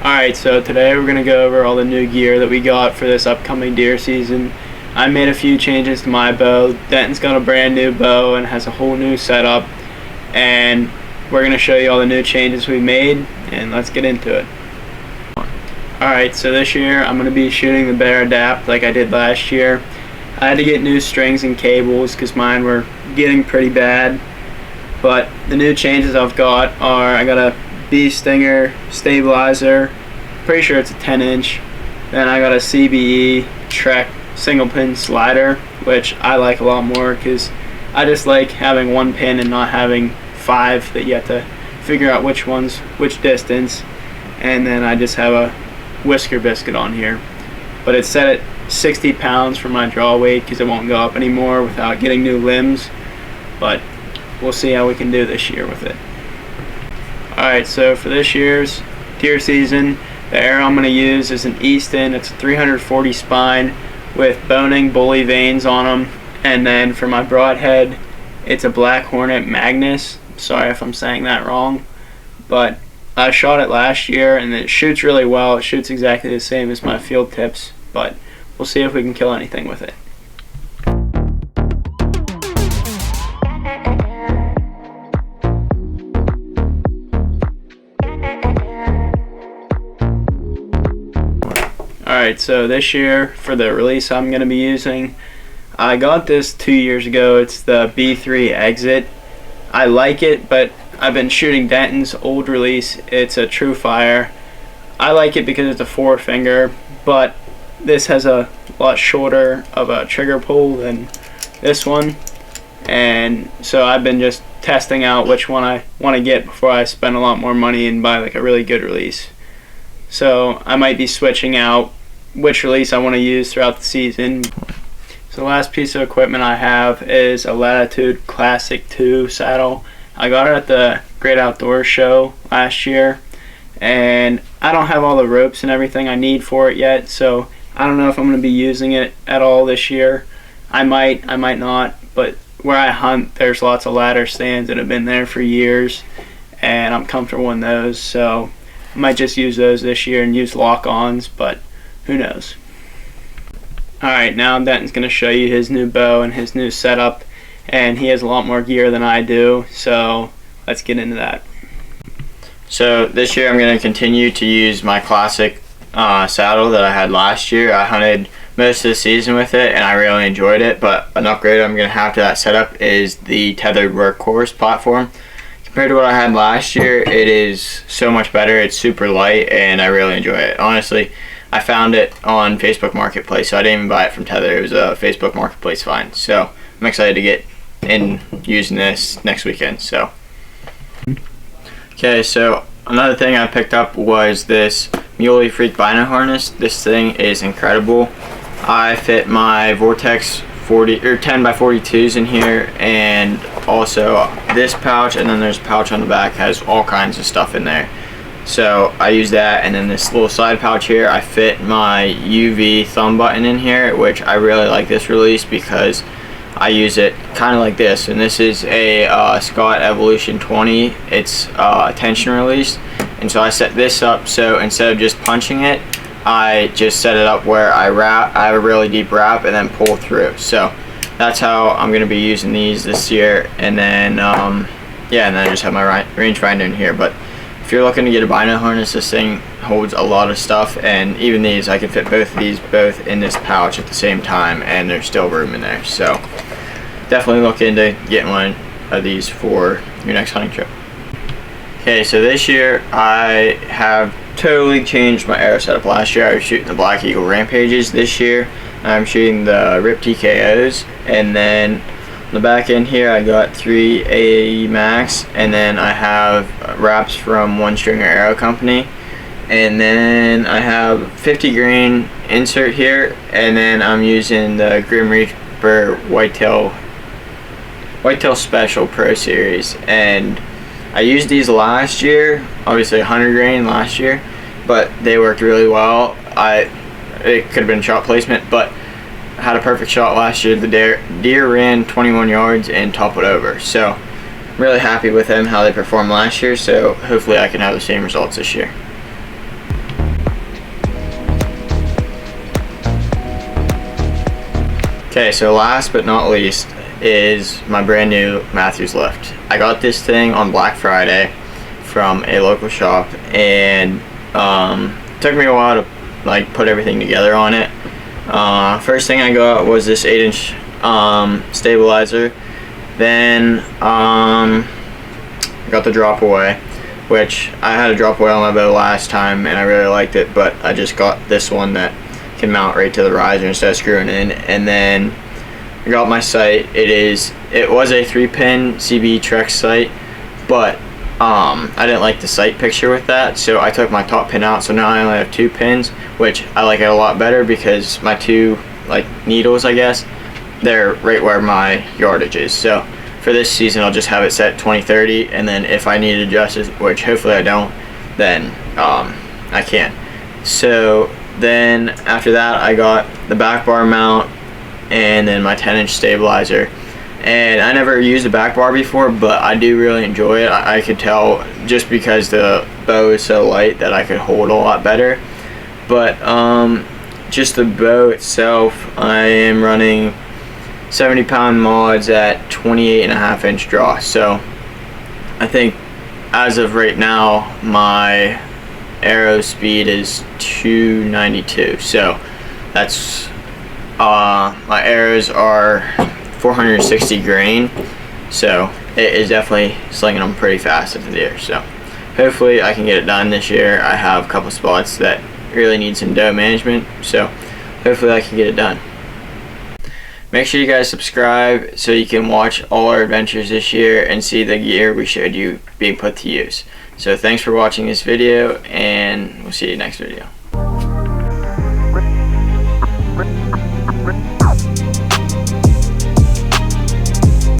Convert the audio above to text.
Alright, so today we're going to go over all the new gear that we got for this upcoming deer season. I made a few changes to my bow. Denton's got a brand new bow and has a whole new setup. And we're going to show you all the new changes we made, and let's get into it. Alright, so this year I'm going to be shooting the Bear Adapt like I did last year. I had to get new strings and cables because mine were getting pretty bad. But the new changes I've got are I got a Bee Stinger stabilizer, pretty sure it's a 10-inch. Then I got a CBE Trek single pin slider, which I like a lot more because I just like having one pin and not having 5 that you have to figure out which one's which distance. And then I just have a Whisker Biscuit on here, but it's set at 60 pounds for my draw weight because it won't go up anymore without getting new limbs, but we'll see how we can do this year with it. Alright, so for this year's deer season, the arrow I'm going to use is an Easton. It's a 340 spine with boning bully vanes on them. And then for my broadhead, it's a Black Hornet Magnus. Sorry if I'm saying that wrong, but I shot it last year and it shoots really well. It shoots exactly the same as my field tips, but we'll see if we can kill anything with it. Alright, so this year for the release I'm going to be using, I got this 2 years ago. It's the B3 Exit. I like it, but I've been shooting Denton's old release. It's a TrueFire. I like it because it's a 4-finger, but this has a lot shorter of a trigger pull than this one. And so I've been just testing out which one I want to get before I spend a lot more money and buy like a really good release. So I might be switching out which release I want to use throughout the season. So the last piece of equipment I have is a Latitude Classic 2 saddle. I got it at the Great Outdoors show last year, and I don't have all the ropes and everything I need for it yet, so I don't know if I'm going to be using it at all this year. I might not, but where I hunt there's lots of ladder stands that have been there for years, and I'm comfortable in those, so I might just use those this year and use lock-ons, but who knows. Alright, now Denton's going to show you his new bow and his new setup, and he has a lot more gear than I do, so let's get into that. So this year I'm going to continue to use my classic saddle that I had last year. I hunted most of the season with it and I really enjoyed it, but an upgrade I'm going to have to that setup is the tethered workhorse platform. Compared to what I had last year, it is so much better. It's super light and I really enjoy it. Honestly, I found it on Facebook Marketplace, so I didn't even buy it from Tether. It was a Facebook Marketplace find. So I'm excited to get in using this next weekend. So okay, so another thing I picked up was this Muley Freak Bino harness. This thing is incredible. I fit my Vortex 10 by 42s in here, and also this pouch, and then there's a pouch on the back has all kinds of stuff in there. So I use that, and then this little side pouch here, I fit my UV thumb button in here, which I really like this release because I use it kind of like this, and this is a Scott Evolution 20. It's tension release, and so I set this up so instead of just punching it, I just set it up where I have a really deep wrap and then pull through. So that's how I'm going to be using these this year, and then yeah, and then I just have my rangefinder in here. But if you're looking to get a bino harness, this thing holds a lot of stuff, and even these, I can fit both of these both in this pouch at the same time, and there's still room in there. So definitely look into getting one of these for your next hunting trip. Okay, so this year I have totally changed my arrow setup. Last year I was shooting the Black Eagle Rampages. This year I'm shooting the Rip TKOs, and then on the back end here I got 3 AAE Max, and then I have wraps from One Stringer Arrow Company, and then I have 50 grain insert here, and then I'm using the Grim Reaper Whitetail Special Pro Series, and I used these last year, obviously 100 grain last year, but they worked really well. It could have been shot placement, but I had a perfect shot last year. The deer ran 21 yards and toppled over, so I'm really happy with them, how they performed last year, so hopefully I can have the same results this year. Okay, so last but not least is my brand new Matthews lift. I got this thing on Black Friday from a local shop, and it took me a while to like put everything together on it. First thing I got was this 8-inch stabilizer. Then got the drop away, which I had a drop away on my bow last time and I really liked it, but I just got this one that can mount right to the riser instead of screwing in. And then I got my sight. It was a 3-pin CB Trex sight, but I didn't like the sight picture with that, so I took my top pin out, so now I only have 2 pins, which I like it a lot better because my 2 like needles, I guess, they're right where my yardage is. So for this season I'll just have it set 20-30, and then if I need to adjust it, which hopefully I don't, then I can. So then after that I got the back bar mount and then my 10-inch stabilizer. And I never used a back bar before, but I do really enjoy it. I could tell just because the bow is so light that I could hold a lot better. But just the bow itself, I am running 70-pound mods at 28.5-inch draw. So I think as of right now my arrow speed is 292. So that's my arrows are 460 grain, so it is definitely slinging them pretty fast at the deer. So hopefully I can get it done this year. I have a couple spots that really need some doe management, so hopefully I can get it done. Make sure you guys subscribe so you can watch all our adventures this year and see the gear we showed you being put to use. So thanks for watching this video, and we'll see you next video.